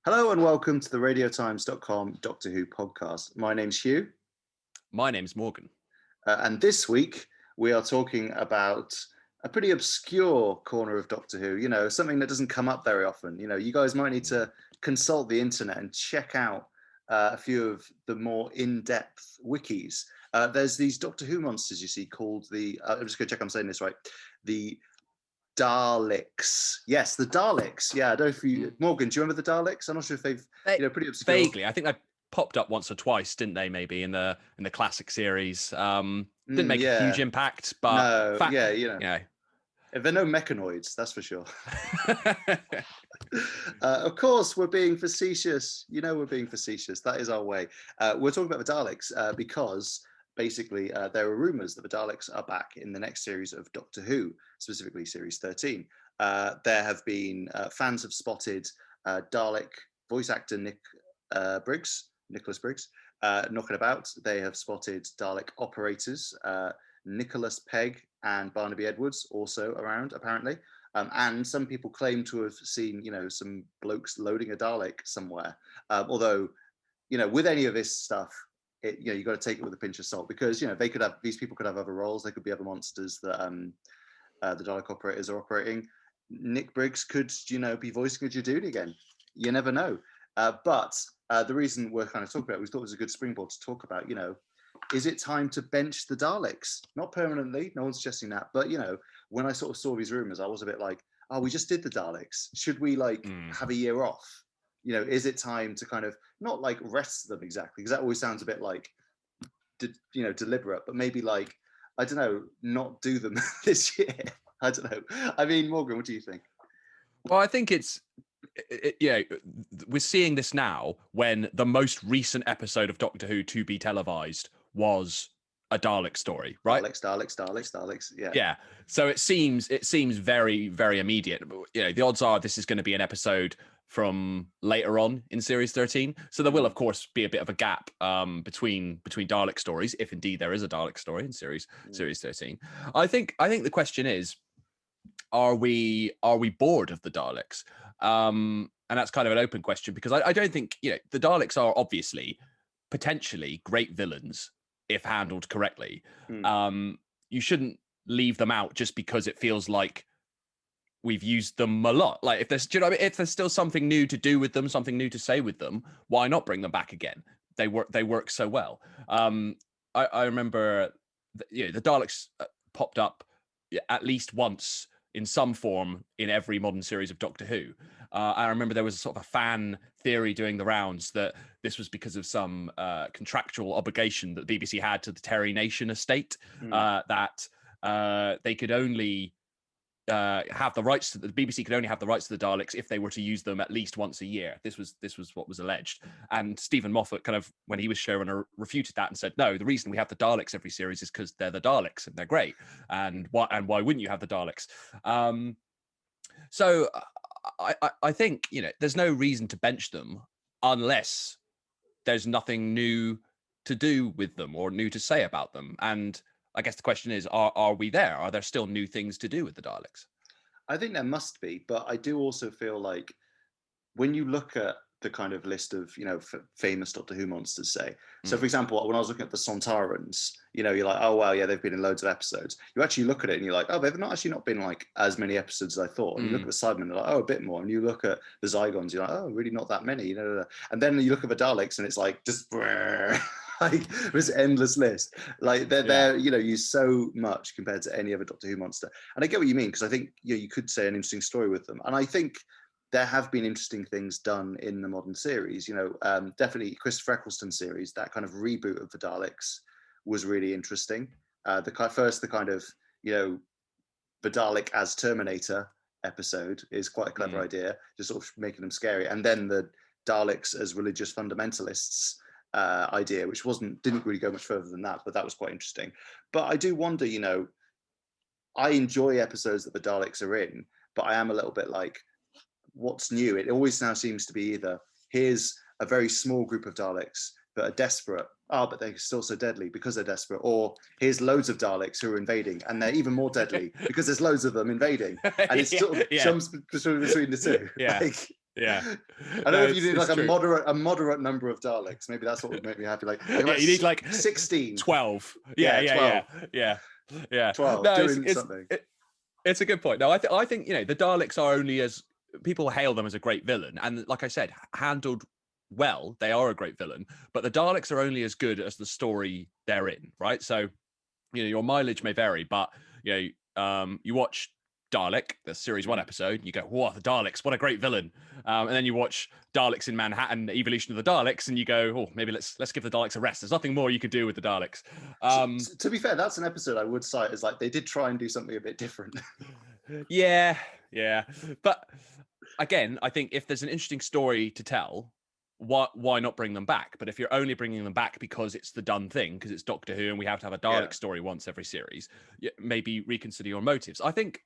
Hello and welcome to the radiotimes.com Doctor Who podcast. My name's Hugh. My name's Morgan. And this week we are talking about a pretty obscure corner of Doctor Who, something that doesn't come up very often. You guys might need to consult the internet and check out a few of the more in-depth wikis. There's these Doctor Who monsters you see called I'm just going to check I'm saying this right, the Daleks. Yes, the Daleks. Yeah, I don't know if you, Morgan, do you remember the Daleks? I'm not sure if they've, pretty obscure. Vaguely, I think they popped up once or twice, didn't they? Maybe in the classic series. Didn't make a huge impact, but no, they're no mechanoids, that's for sure. Of course, we're being facetious. We're being facetious. That is our way. We're talking about the Daleks because basically there are rumours that the Daleks are back in the next series of Doctor Who, specifically series 13. There have been fans have spotted Dalek voice actor Nicholas Briggs knocking about. They have spotted Dalek operators Nicholas Pegg and Barnaby Edwards also around apparently. And some people claim to have seen, some blokes loading a Dalek somewhere. Although, with any of this stuff, you got to take it with a pinch of salt because these people could have other roles. They could be other monsters that the Dalek operators are operating. Nick Briggs could be voicing a Jodie again. You never know. But the reason we're kind of talking about it, we thought it was a good springboard to talk about. Is it time to bench the Daleks? Not permanently. No one's suggesting that. But when I sort of saw these rumors, I was a bit like, oh, we just did the Daleks. Should we have a year off? Is it time to kind of not like rest them exactly? Because that always sounds a bit like, deliberate, but maybe like, I don't know, not do them this year. I don't know. I mean, Morgan, what do you think? Well, I think we're seeing this now when the most recent episode of Doctor Who to be televised was a Dalek story, right? Daleks. Yeah. Yeah. So it seems very, very immediate. The odds are this is going to be an episode from later on in series 13. So there will, of course, be a bit of a gap between Dalek stories, if indeed there is a Dalek story in series 13. I think the question is, are we bored of the Daleks? And that's kind of an open question because I don't think the Daleks are obviously potentially great villains if handled correctly. You shouldn't leave them out just because it feels like we've used them a lot. Like if there's still something new to do with them, something new to say with them, why not bring them back again? They work so well. I remember the Daleks popped up at least once in some form in every modern series of Doctor Who. I remember there was sort of a fan theory doing the rounds that this was because of some contractual obligation that the BBC had to the Terry Nation estate, that they could only have the rights to the BBC could only have the rights to the Daleks if they were to use them at least once a year. This was what was alleged, and Stephen Moffat kind of, when he was showrunner, refuted that and said, no, the reason we have the Daleks every series is because they're the Daleks and they're great, and why wouldn't you have the Daleks? So I think there's no reason to bench them unless there's nothing new to do with them or new to say about them. And I guess the question is, are we there? Are there still new things to do with the Daleks? I think there must be, but I do also feel like when you look at the kind of list of, famous Doctor Who monsters, say, so for example, when I was looking at the Sontarans, you're like, oh, wow, yeah, they've been in loads of episodes. You actually look at it and you're like, oh, they've not been like as many episodes as I thought. And you look at the Cybermen, they're like, oh, a bit more. And you look at the Zygons, you're like, oh, really not that many. And then you look at the Daleks and it's like, just like this endless list. Like they're used so much compared to any other Doctor Who monster. And I get what you mean, because I think you could say an interesting story with them. And I think there have been interesting things done in the modern series. Definitely Christopher Eccleston series, that kind of reboot of the Daleks was really interesting. The Dalek as Terminator episode is quite a clever idea, just sort of making them scary. And then the Daleks as religious fundamentalists idea, which didn't really go much further than that, but that was quite interesting. But I do wonder, I enjoy episodes that the Daleks are in, but I am a little bit like, what's new? It always now seems to be either here's a very small group of Daleks that are desperate, but they're still so deadly because they're desperate, or here's loads of Daleks who are invading and they're even more deadly because there's loads of them invading, and it's sort of jumps between the two. Yeah. Yeah. I don't know if you need like true. a moderate number of Daleks. Maybe that's what would make me happy. Like Yeah, you need like 16. 12. Yeah, Yeah, 12. yeah. 12 No, doing something. It's a good point. No, I think the Daleks are only as people hail them as a great villain, and like I said, handled well, they are a great villain. But the Daleks are only as good as the story they're in, right? So your mileage may vary, but you watch Dalek, the series 1 episode, you go, "Whoa, the Daleks! What a great villain!" And then you watch Daleks in Manhattan, the Evolution of the Daleks, and you go, "Oh, maybe let's give the Daleks a rest. There's nothing more you could do with the Daleks." To be fair, that's an episode I would cite as like they did try and do something a bit different. Yeah, but again, I think if there's an interesting story to tell, why not bring them back? But if you're only bringing them back because it's the done thing, because it's Doctor Who and we have to have a Dalek story once every series, maybe reconsider your motives. I think,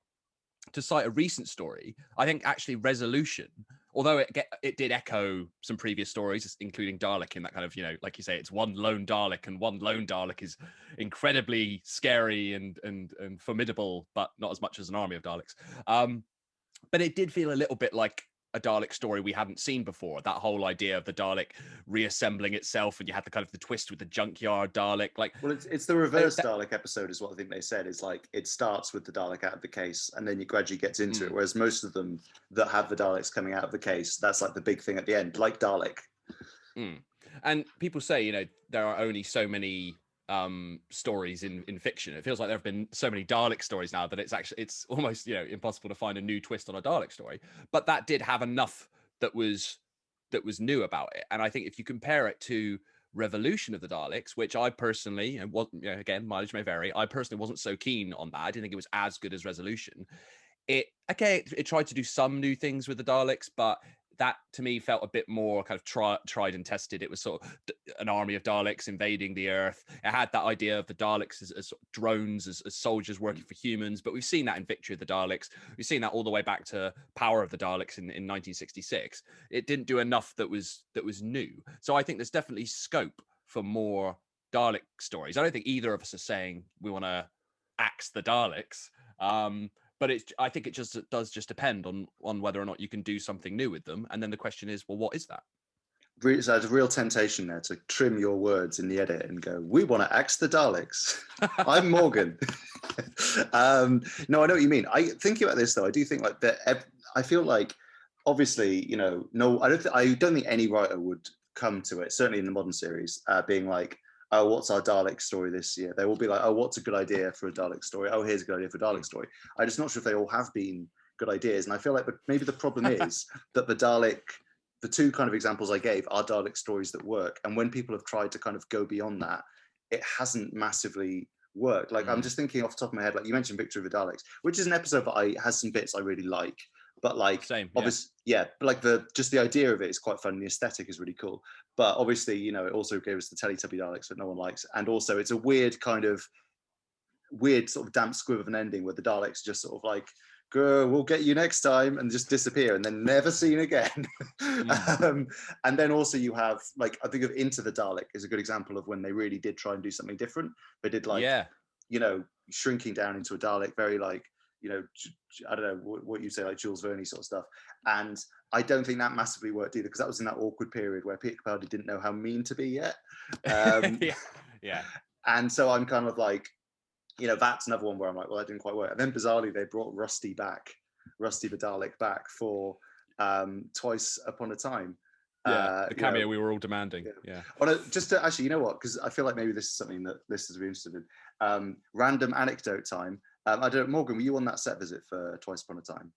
to cite a recent story, I think actually Resolution, although it did echo some previous stories, including Dalek in that kind of, like you say, it's one lone Dalek, and one lone Dalek is incredibly scary and formidable, but not as much as an army of Daleks. But it did feel a little bit like a Dalek story we hadn't seen before. That whole idea of the Dalek reassembling itself, and you had the kind of the twist with the junkyard Dalek. Well, it's the reverse Dalek episode, is what I think they said. Is like it starts with the Dalek out of the case, and then you gradually get into it. Whereas most of them that have the Daleks coming out of the case, that's like the big thing at the end, like Dalek. And people say, there are only so many stories in fiction. It feels like there have been so many Dalek stories now that it's almost impossible to find a new twist on a Dalek story. But that did have enough that was new about it. And I think if you compare it to Revolution of the Daleks, which I personally, and again, mileage may vary, I personally wasn't so keen on that. I didn't think it was as good as Resolution. It tried to do some new things with the Daleks, but that to me felt a bit more kind of tried and tested. It was sort of an army of Daleks invading the Earth. It had that idea of the Daleks as sort of drones, as soldiers working for humans. But we've seen that in Victory of the Daleks. We've seen that all the way back to Power of the Daleks in 1966. It didn't do enough that was new. So I think there's definitely scope for more Dalek stories. I don't think either of us are saying we want to axe the Daleks. But I think it does depend on whether or not you can do something new with them. And then the question is, well, what is that? So there's a real temptation there to trim your words in the edit and go, we want to axe the Daleks. I'm Morgan. No, I know what you mean. Thinking about this though, I do think like that. I feel like, obviously, no, I don't think any writer would come to it, certainly in the modern series, being like, oh, what's our Dalek story this year? They will be like, oh, what's a good idea for a Dalek story? Oh, here's a good idea for a Dalek story. I'm just not sure if they all have been good ideas. And I feel like maybe the problem is that the two kind of examples I gave are Dalek stories that work. And when people have tried to kind of go beyond that, it hasn't massively worked. Like, I'm just thinking off the top of my head, like you mentioned Victory of the Daleks, which is an episode that has some bits I really like. But like, same, obviously, but like the idea of it is quite fun. The aesthetic is really cool. But obviously, it also gave us the Teletubby Daleks that no one likes. And also it's a weird sort of damp squib of an ending where the Daleks just sort of like, we'll get you next time, and just disappear and then never seen again. And then also you have, like, I think of Into the Dalek is a good example of when they really did try and do something different. They did like, shrinking down into a Dalek, very like, I don't know what you say, like Jules Verne sort of stuff. And I don't think that massively worked either, because that was in that awkward period where Peter Capaldi didn't know how mean to be yet. Yeah. And so I'm kind of like, that's another one where I'm like, well, that didn't quite work. And then bizarrely, they brought Rusty the Dalek back for Twice Upon a Time. The cameo we were all demanding. Yeah. Just to actually, you know what? Because I feel like maybe this is something that listeners would be interested in. Random anecdote time. I don't, Morgan, were you on that set visit for Twice Upon a Time?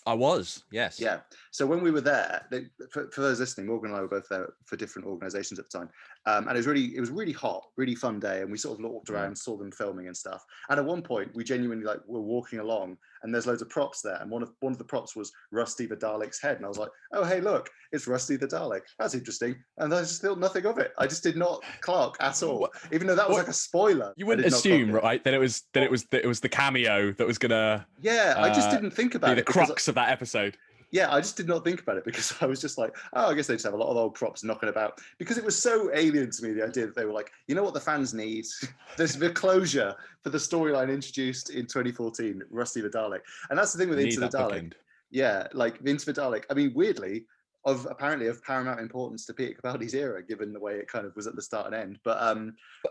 I was, yes. Yeah. So when we were there, for those listening, Morgan and I were both there for different organisations at the time, and it was really hot, really fun day, and we sort of walked around, saw them filming and stuff. And at one point, we genuinely were walking along, and there's loads of props there, and one of the props was Rusty the Dalek's head, and I was like, oh hey, look, it's Rusty the Dalek. That's interesting. And there's still nothing of it. I just did not clock at all, even though that was like a spoiler. You wouldn't assume, right, that it was the cameo that was gonna. Yeah, I just didn't think about the crux of that episode. Yeah, I just did not think about it, because I was just like, oh, I guess they just have a lot of old props knocking about. Because it was so alien to me, the idea that they were like, you know what the fans need? There's the closure for the storyline introduced in 2014, Rusty the Dalek. And that's the thing with Into the Dalek. Yeah, like Vince the Dalek. I mean, weirdly, apparently of paramount importance to Peter Capaldi's era, given the way it kind of was at the start and end. But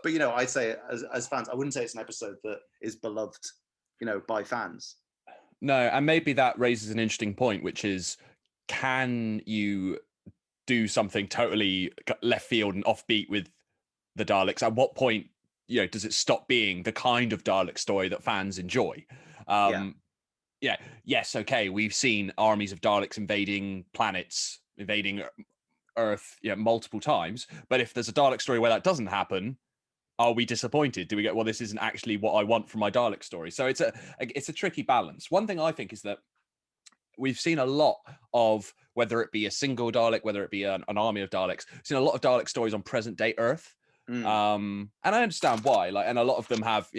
you know, I'd say as fans, I wouldn't say it's an episode that is beloved, you know, by fans. No, and maybe that raises an interesting point, which is, can you do something totally left field and offbeat with the Daleks? At what point, you know, does it stop being the kind of Dalek story that fans enjoy? Yeah. Yeah, yes, okay, we've seen armies of Daleks invading planets, invading Earth, multiple times. But if there's a Dalek story where that doesn't happen, are we disappointed? Do we get, well, this isn't actually what I want from my Dalek story? So it's a tricky balance. One thing I think is that we've seen a lot of, whether it be a single Dalek, whether it be an army of Daleks, seen a lot of Dalek stories on present day Earth. And I understand why, like, and a lot of them have,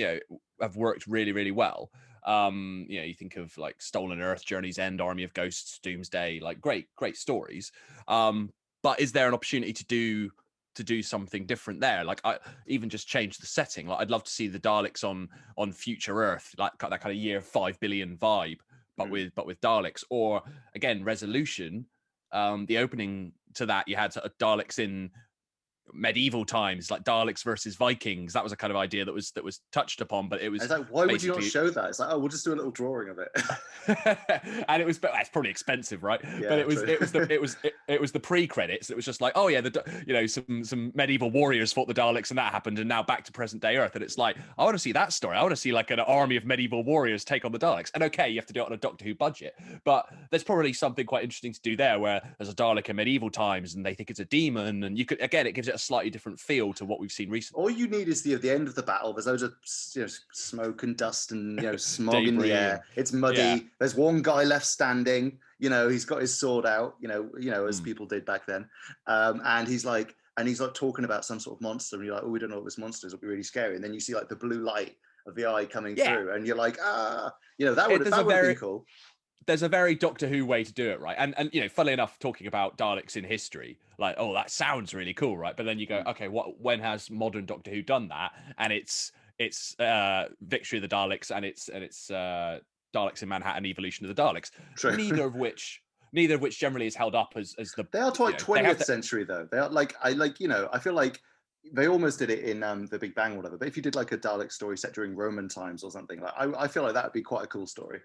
have worked really, really well. You think of like Stolen Earth, Journey's End, Army of Ghosts, Doomsday, like great stories. But is there an opportunity to do something different there? Like, I even just change the setting. Like, I'd love to see the Daleks on future Earth, like that kind of year 5 billion vibe, but with Daleks. Or again, Resolution, the opening to that, you had Daleks in medieval times, like Daleks versus Vikings. That was a kind of idea that was touched upon, but it was, it's like, why would you not show that? It's like, oh, we'll just do a little drawing of it. And it's probably expensive, right? Yeah, but it was the pre-credits. It was just like, oh yeah, some medieval warriors fought the Daleks and that happened, and now back to present day Earth. And it's like, I want to see that story. I want to see like an army of medieval warriors take on the Daleks. And okay, you have to do it on a Doctor Who budget, but there's probably something quite interesting to do there, where there's a Dalek in medieval times and they think it's a demon, and you could, again, it gives it a slightly different feel to what we've seen recently. All you need is the end of the battle. There's loads of smoke and dust and smog in the air. It's muddy. Yeah. There's one guy left standing. He's got his sword out. As people did back then. And he's like talking about some sort of monster, and you're like, oh, we don't know what this monster is. It'll be really scary. And then you see like the blue light of the eye coming through, and you're like, that would have been cool. There's a very Doctor Who way to do it, right? And funnily enough, talking about Daleks in history, like, oh, that sounds really cool, right? But then you go, okay, when has modern Doctor Who done that? And it's Victory of the Daleks, and it's Daleks in Manhattan, Evolution of the Daleks. True. Neither of which generally is held up as the. They are 20th century though. They are like, I feel like they almost did it in the Big Bang or whatever. But if you did like a Dalek story set during Roman times or something, like I feel like that would be quite a cool story.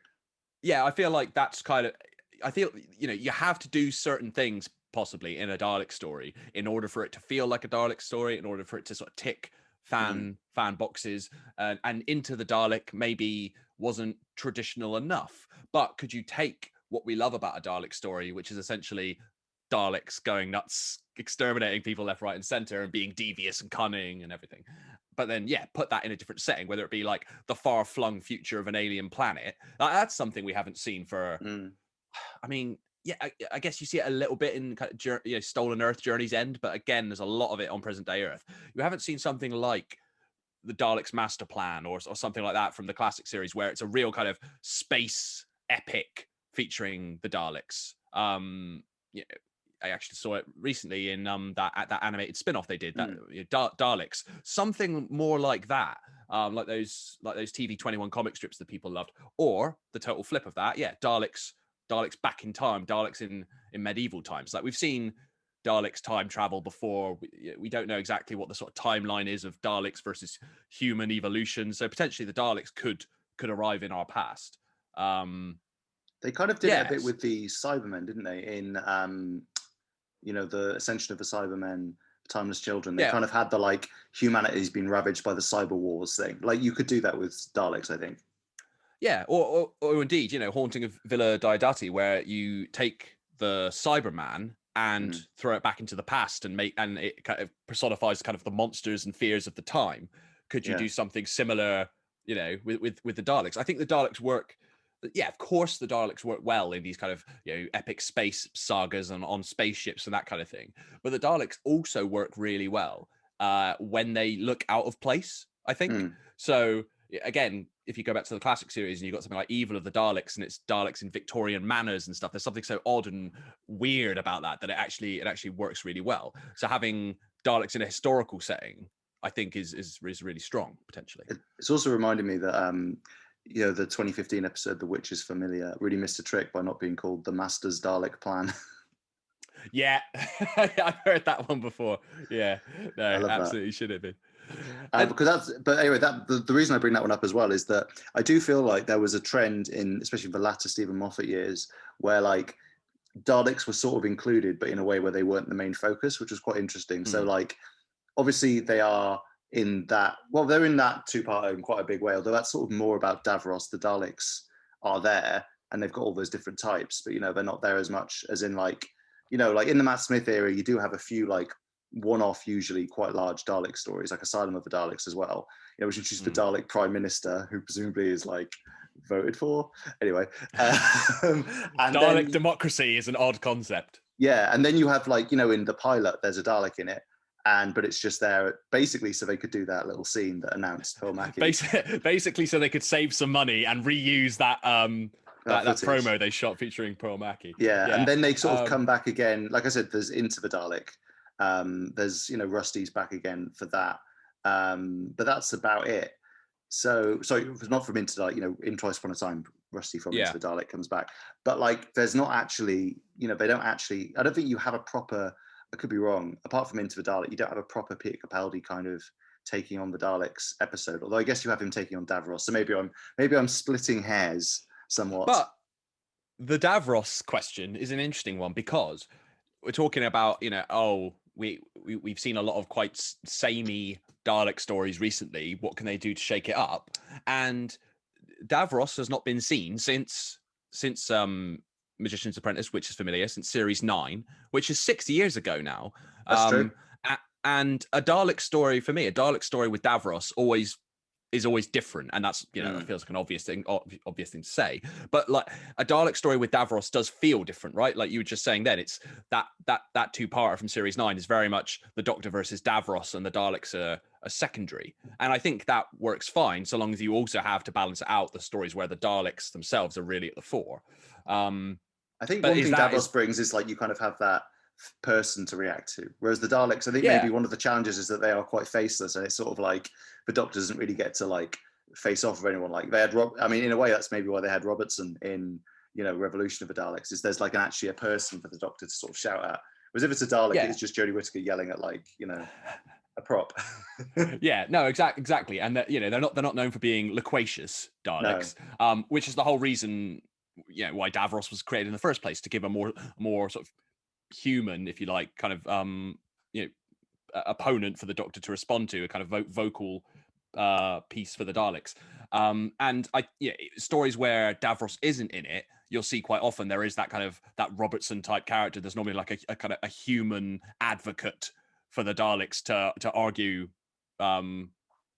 Yeah, I feel like that's kind of, I feel, you have to do certain things possibly in a Dalek story in order for it to feel like a Dalek story, in order for it to sort of tick fan boxes, and Into the Dalek maybe wasn't traditional enough. But could you take what we love about a Dalek story, which is essentially Daleks going nuts, exterminating people left, right, and center, and being devious and cunning and everything, but then put that in a different setting, whether it be like the far-flung future of an alien planet. That's something we haven't seen for I mean, I guess you see it a little bit in kind of, Stolen Earth, Journey's End, but again, there's a lot of it on present day Earth. You haven't seen something like the Daleks Master Plan or something like that from the classic series, where it's a real kind of space epic featuring the Daleks. I actually saw it recently in that animated spin-off they did, that Daleks, something more like that, like those TV 21 comic strips that people loved, or the total flip of that, Daleks back in time, Daleks in medieval times. Like, we've seen Daleks time travel before. We don't know exactly what the sort of timeline is of Daleks versus human evolution, so potentially the Daleks could arrive in our past. They kind of did it a bit with the Cybermen, didn't they? In the Ascension of the Cybermen, Timeless Children. They kind of had the like, humanity's been ravaged by the cyber wars thing. Like, you could do that with Daleks, I think. Yeah, or indeed, Haunting of Villa Diodati, where you take the Cyberman and throw it back into the past and it kind of personifies kind of the monsters and fears of the time. Could you do something similar, with the Daleks? I think the Daleks work. Yeah, of course the Daleks work well in these kind of epic space sagas and on spaceships and that kind of thing. But the Daleks also work really well when they look out of place, I think. So again, if you go back to the classic series and you've got something like Evil of the Daleks, and it's Daleks in Victorian manners and stuff, there's something so odd and weird about that it actually works really well. So having Daleks in a historical setting, I think is really strong potentially. It's also reminded me that the 2015 episode, The Witch is Familiar, really missed a trick by not being called the Master's Dalek Plan. Yeah, I've heard that one before. Yeah, no, I love absolutely should have been. But anyway, the reason I bring that one up as well is that I do feel like there was a trend in, especially the latter Stephen Moffat years, where like Daleks were sort of included, but in a way where they weren't the main focus, which was quite interesting. So like, obviously they are in that, well, they're in that two-part in quite a big way, although that's sort of more about Davros. The Daleks are there and they've got all those different types, but they're not there as much as in like, like in the Matt Smith era, you do have a few like one-off, usually quite large Dalek stories, like Asylum of the Daleks as well, which introduced the Dalek Prime Minister, who presumably is like voted for. Anyway, and Dalek democracy is an odd concept. Yeah, and then you have like, in the pilot, there's a Dalek in it, but it's just there basically so they could do that little scene that announced Pearl Mackie. Basically, so they could save some money and reuse that that promo they shot featuring Pearl Mackie. Yeah, and then they sort of come back again. Like I said, there's Into the Dalek. There's Rusty's back again for that, but that's about it. So not from Into the in Twice Upon a Time, Rusty from Into the Dalek comes back, but like there's not actually, they don't actually. I don't think you have a proper. I could be wrong. Apart from Into the Dalek, you don't have a proper Peter Capaldi kind of taking on the Daleks episode. Although I guess you have him taking on Davros. So maybe I'm splitting hairs somewhat. But the Davros question is an interesting one because we're talking about we've seen a lot of quite samey Dalek stories recently. What can they do to shake it up? And Davros has not been seen since Magician's Apprentice, which is familiar, since series 9, which is 6 years ago now. That's true. And a Dalek story for me, a Dalek story with Davros is always different, and that's it feels like an obvious thing to say, but like a Dalek story with Davros does feel different, right? Like you were just saying then, it's that two-parter from series 9 is very much the Doctor versus Davros, and the Daleks are secondary, and I think that works fine so long as you also have to balance out the stories where the Daleks themselves are really at the fore. I think one thing Davros brings is like you kind of have that person to react to, whereas the Daleks, I think maybe one of the challenges is that they are quite faceless, and it's sort of like the Doctor doesn't really get to like face off with anyone. Like they had in a way that's maybe why they had Robertson in Revolution of the Daleks, is there's like actually a person for the Doctor to sort of shout at, whereas if it's a Dalek it's just Jodie Whittaker yelling at like a prop. Yeah, no, exactly, and that they're not known for being loquacious Daleks, which is the whole reason why Davros was created in the first place, to give a more sort of human, if you like, kind of opponent for the Doctor to respond to, a kind of vocal piece for the Daleks. And stories where Davros isn't in it, you'll see quite often there is that kind of that Robertson type character. There's normally like a kind of a human advocate for the Daleks to argue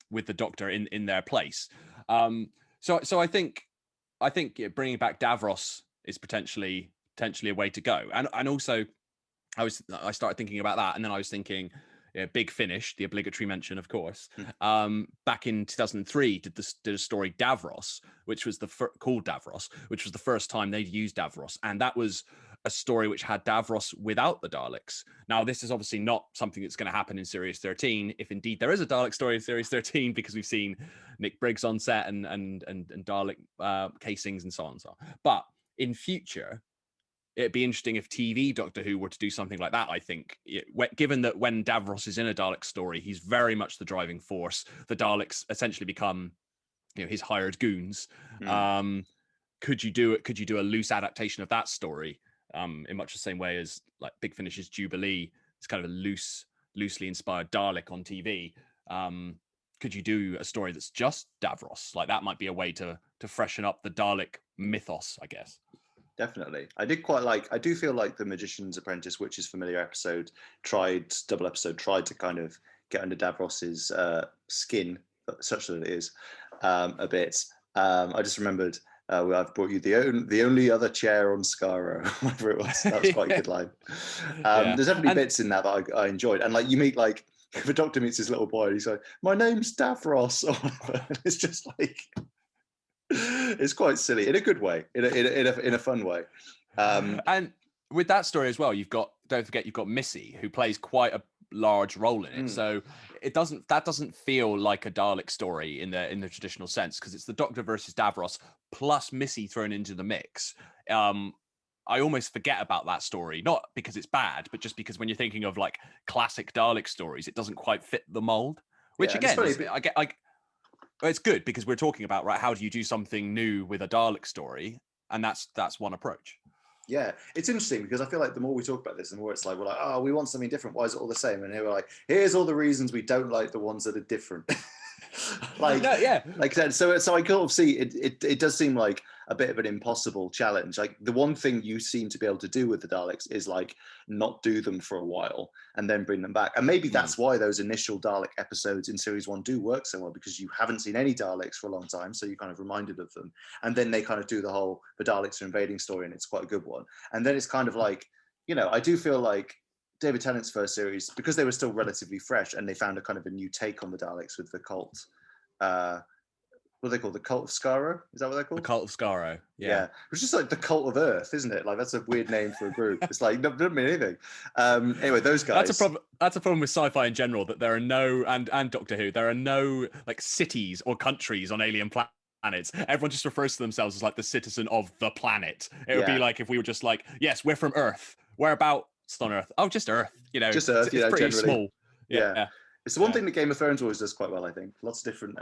with the Doctor in their place. So I think bringing back Davros is potentially a way to go. And also I started thinking about that, and then I was thinking, Big Finish, the obligatory mention, of course. Back in 2003, did a story Davros, which was called Davros, which was the first time they'd used Davros, and that was a story which had Davros without the Daleks. Now, this is obviously not something that's going to happen in Series 13, if indeed there is a Dalek story in Series 13, because we've seen Nick Briggs on set and Dalek casings and so on and so on. But in future, it'd be interesting if TV Doctor Who were to do something like that. I think, given that when Davros is in a Dalek story, he's very much the driving force. The Daleks essentially become, his hired goons. Could you do a loose adaptation of that story, in much the same way as like Big Finish's Jubilee? It's kind of a loosely inspired Dalek on TV. Could you do a story that's just Davros? Like that might be a way to freshen up the Dalek mythos, I guess. Definitely. I do feel like the Magician's Apprentice, which is familiar double episode, tried to kind of get under Davros's skin, such that it is a bit. I just remembered I've brought you the only other chair on Skaro, whatever it was. That was quite a good line. There's definitely bits in that I enjoyed. And like you meet like, if a Doctor meets his little boy and he's like, my name's Davros, or whatever. It's just like, it's quite silly in a good way, in a fun way. And with that story as well, don't forget you've got Missy, who plays quite a large role in it. So that doesn't feel like a Dalek story in the traditional sense, because it's the Doctor versus Davros plus Missy thrown into the mix. I almost forget about that story, not because it's bad, but just because when you're thinking of like classic Dalek stories, it doesn't quite fit the mold. Which again, it's good because we're talking about, right, how do you do something new with a Dalek story, and that's one approach. Yeah, it's interesting because I feel like the more we talk about this, the more it's like we're like, oh, we want something different. Why is it all the same? And here we're like, here's all the reasons we don't like the ones that are different. Like, no, yeah, like that. So I kind of see it does seem like a bit of an impossible challenge. Like the one thing you seem to be able to do with the Daleks is like not do them for a while and then bring them back. And maybe that's why those initial Dalek episodes in series 1 do work so well, because you haven't seen any Daleks for a long time, so you're kind of reminded of them. And then they kind of do the whole the Daleks are invading story, and it's quite a good one. And then it's kind of like, I do feel like David Tennant's first series, because they were still relatively fresh and they found a kind of a new take on the Daleks with the cult. What are they called? The Cult of Skaro? Is that what they're called? The Cult of Skaro. Yeah. It's just like the Cult of Earth, isn't it? Like that's a weird name for a group. It's like doesn't mean anything. Anyway, those guys. That's a problem with sci-fi in general, that there are no and Doctor Who, there are no like cities or countries on alien planets. Everyone just refers to themselves as like the citizen of the planet. It would be like if we were just like, yes, we're from Earth. Whereabouts on Earth? Oh, just Earth. Just Earth. It's pretty generally small. Yeah. It's the one thing that Game of Thrones always does quite well, I think. Lots of different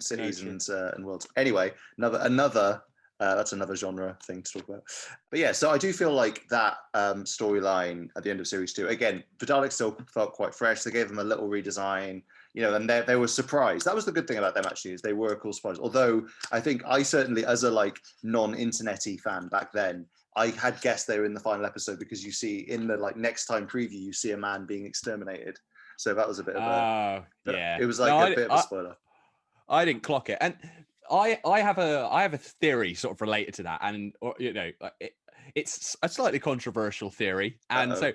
cities and worlds. Anyway, another that's another genre thing to talk about. But yeah, so I do feel like that storyline at the end of series 2, again, the Daleks still felt quite fresh. They gave them a little redesign, and they were surprised. That was the good thing about them, actually, is they were a cool surprise. Although I think I certainly, as a like non-internet-y fan back then, I had guessed they were in the final episode, because you see in the like next time preview, you see a man being exterminated. So that was a bit of a it was like a bit of a spoiler. I didn't clock it, and I have a theory sort of related to that, and it's a slightly controversial theory, and so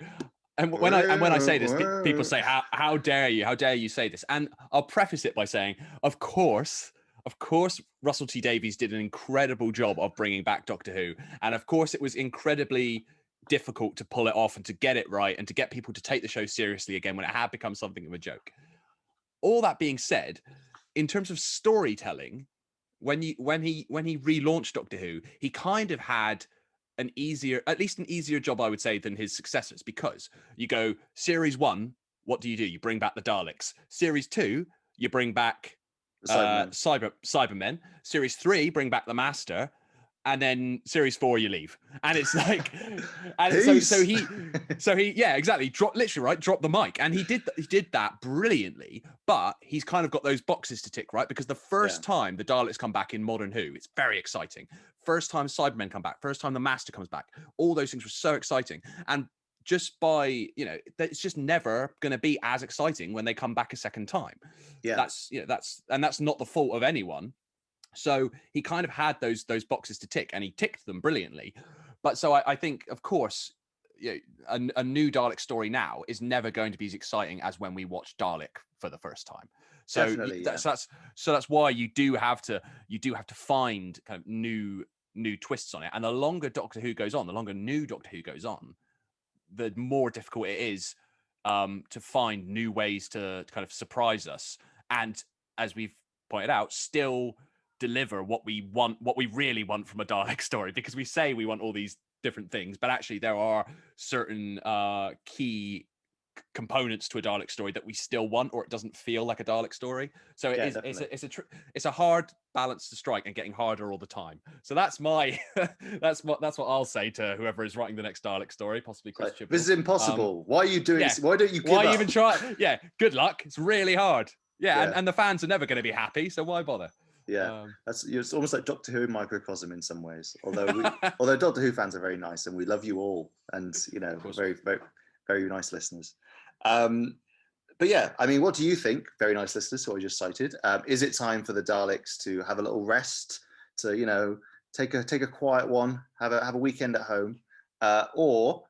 when I say this, people say how dare you say this, and I'll preface it by saying, of course, Russell T Davies did an incredible job of bringing back Doctor Who, and of course it was incredibly difficult to pull it off and to get it right and to get people to take the show seriously again when it had become something of a joke. All that being said, in terms of storytelling, when he relaunched Doctor Who, he kind of had an easier job, I would say, than his successors, because you go series 1, what do? You bring back the Daleks. Series 2, you bring back Cybermen. Series 3, bring back the Master. And then series 4, you leave, and it's like, and so he exactly dropped the mic, and he did that brilliantly. But he's kind of got those boxes to tick, right? Because the first time the Daleks come back in modern Who, it's very exciting. First time Cybermen come back, first time the Master comes back, all those things were so exciting. And just by it's just never going to be as exciting when they come back a second time. Yeah, that's not the fault of anyone. So he kind of had those boxes to tick, and he ticked them brilliantly. But so I think, of course, a new Dalek story now is never going to be as exciting as when we watched Dalek for the first time. So that's why you do have to find kind of new twists on it. And the longer Doctor Who goes on, the longer new Doctor Who goes on, the more difficult it is to find new ways to kind of surprise us. And as we've pointed out, still deliver what we really want from a Dalek story, because we say we want all these different things, but actually there are certain key components to a Dalek story that we still want, or it doesn't feel like a Dalek story. So it's a hard balance to strike, and getting harder all the time. So that's my that's what I'll say to whoever is writing the next Dalek story, possibly Chris Chibnall. This is impossible. Why are you doing this? Why don't you give up? Why even try? Yeah, good luck. It's really hard. And the fans are never going to be happy, so why bother? It's almost like Doctor Who in microcosm in some ways. Although Doctor Who fans are very nice, and we love you all, and very, very, very nice listeners. But yeah, I mean, what do you think, very nice listeners who I just cited? Is it time for the Daleks to have a little rest, to take a quiet one, have a weekend at home, or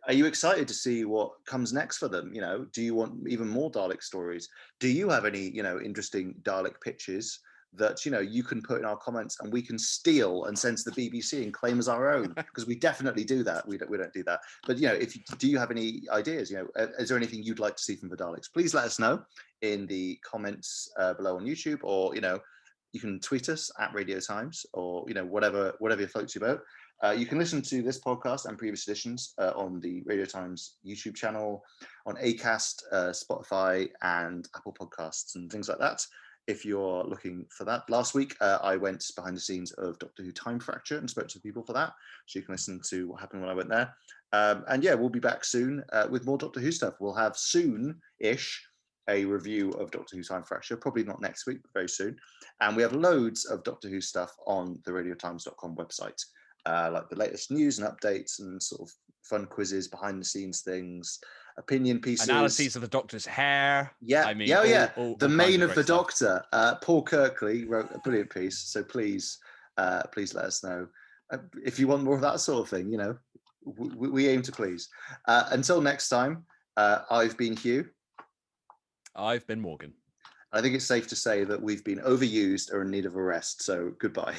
are you excited to see what comes next for them? Do you want even more Dalek stories? Do you have any interesting Dalek pitches? that, you know, you can put in our comments and we can steal and send to the BBC and claim as our own, because we definitely do that. We don't do that. But, you know, do you have any ideas? You know, is there anything you'd like to see from the Daleks? Please let us know in the comments below on YouTube, or, you know, you can tweet us at Radio Times, or, you know, whatever floats your boat. You can listen to this podcast and previous editions on the Radio Times YouTube channel, on Acast, Spotify, and Apple Podcasts and things like that, if you're looking for that. Last week, I went behind the scenes of Doctor Who Time Fracture and spoke to people for that. So you can listen to what happened when I went there. And yeah, we'll be back soon with more Doctor Who stuff. We'll have soon-ish a review of Doctor Who Time Fracture, probably not next week, but very soon. And we have loads of Doctor Who stuff on the radiotimes.com website, like the latest news and updates and sort of fun quizzes, behind the scenes things, opinion pieces, analyses of the Doctor's hair. Yeah, I mean, the mane of the stuff. Doctor. Paul Kirkley wrote a brilliant piece, so please let us know if you want more of that sort of thing. You know, we aim to please. Until next time, I've been Hugh. I've been Morgan. I think it's safe to say that we've been overused or in need of a rest. So goodbye.